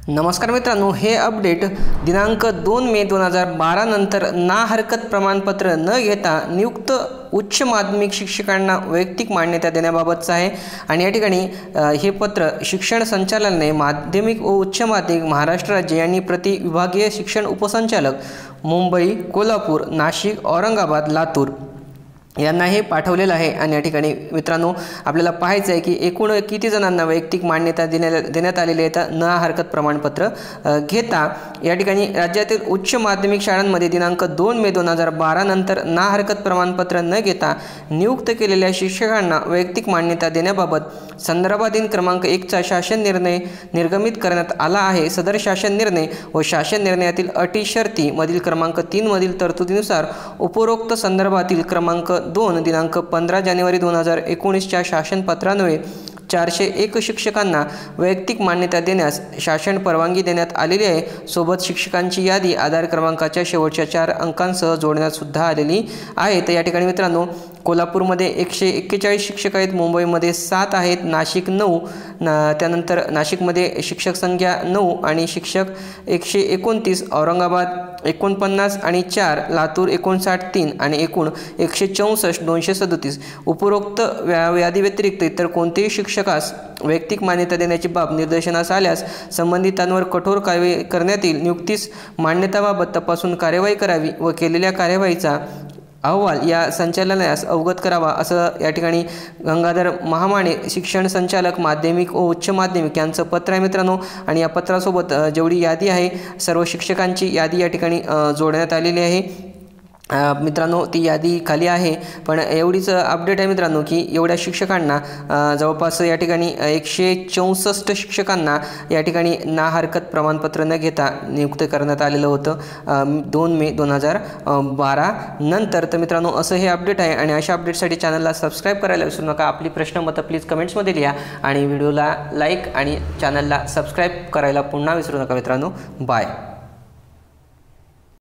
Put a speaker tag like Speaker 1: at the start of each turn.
Speaker 1: नमस्कार मित्रांनो, हे अपडेट दिनांक 2 मे 2012 नंतर ना हरकत प्रमाणपत्र न घेता नियुक्त उच्च माध्यमिक शिक्षकांना वैयक्तिक मान्यता देण्याबाबतचं आहे। आणि या ठिकाणी हे पत्र शिक्षण संचालनालय माध्यमिक व उच्च माध्यमिक महाराष्ट्र राज्य यांनी प्रति विभागीय शिक्षण उपसंचालक मुंबई, कोल्हापूर, नाशिक, औरंगाबाद, लातूर यांना हे पाठवलेलं आहे। आणि या ठिकाणी मित्रांनो आपल्याला पाहायचं आहे की एकूण किती जणांना वैयक्तिक मान्यता देण्यात आलेली आहे तर ना हरकत प्रमाणपत्र घेता या ठिकाणी राज्यातील उच्च माध्यमिक शाळांमध्ये दिनांक 2 मे 2012 नंतर ना हरकत प्रमाणपत्र न घेता नियुक्त केलेल्या शिक्षकांना वैयक्तिक मान्यता देण्याबाबत संदर्भाधीन क्रमांक 1 चा शासन निर्णय निर्गमित करण्यात आला आहे। सदर शासन निर्णय व शासन निर्णयातील अटी शर्ती मधील क्रमांक 3 मधील तरतुदीनुसार उपरोक्त संदर्भातील क्रमांक 2 दिनांक 15 जानेवारी 2019 च्या शासनपत्रान्वये 401 शिक्षकांना वैयक्तिक मान्यता देण्यास शासन परवानगी देण्यात आलेली आहे। सोबत शिक्षकांची यादी आधार क्रमांकाच्या शेवटच्या 4 अंकांसह जोडण्यात सुद्धा आलेली आहे। तर या ठिकाणी मित्रांनो कोल्हापूरमध्ये 141 शिक्षक आहेत, मुंबईमध्ये 7 आहेत, नाशिक 9, त्यानंतर नाशिकमध्ये शिक्षक संख्या 9 आणि शिक्षक 129, औरंगाबाद 49 आणि 4, लातूर 59 3 आणि एकूण 164 237। उपरोक्त यादी व्यतिरिक्त इतर कोणतेही शिक्षकास वैयक्तिक मान्यता देण्याची बाब निर्देशनास आल्यास संबंधितांवर कठोर कारवाई करण्यात येईल। नियुक्तीस मान्यताबाबत तपासून कार्यवाही करावी व केलेल्या कार्यवाहीचा अहवाल या संचालनालयास अवगत करावा असं या ठिकाणी गंगाधर महामाने शिक्षण संचालक माध्यमिक व उच्च माध्यमिक यांचं पत्र आहे मित्रांनो। आणि या पत्रासोबत जेवढी यादी आहे सर्व शिक्षकांची यादी या ठिकाणी जोडण्यात आलेली आहे। मित्रांनो ती यादी खाली आहे, पण एवढीच अपडेट आहे मित्रांनो की एवढ्या शिक्षकांना जवळपास या ठिकाणी 164 शिक्षकांना या ठिकाणी ना हरकत प्रमाणपत्र न घेता नियुक्त करण्यात आलेलं होतं 2 मे 2012 नंतर। तर मित्रांनो असं हे अपडेट आहे आणि अशा अपडेटसाठी चॅनलला सबस्क्राईब करायला विसरू नका। आपली प्रश्न मतं प्लीज कमेंट्समध्ये लिहा आणि व्हिडिओला लाईक आणि चॅनलला सबस्क्राईब करायला पुन्हा विसरू नका मित्रांनो। बाय।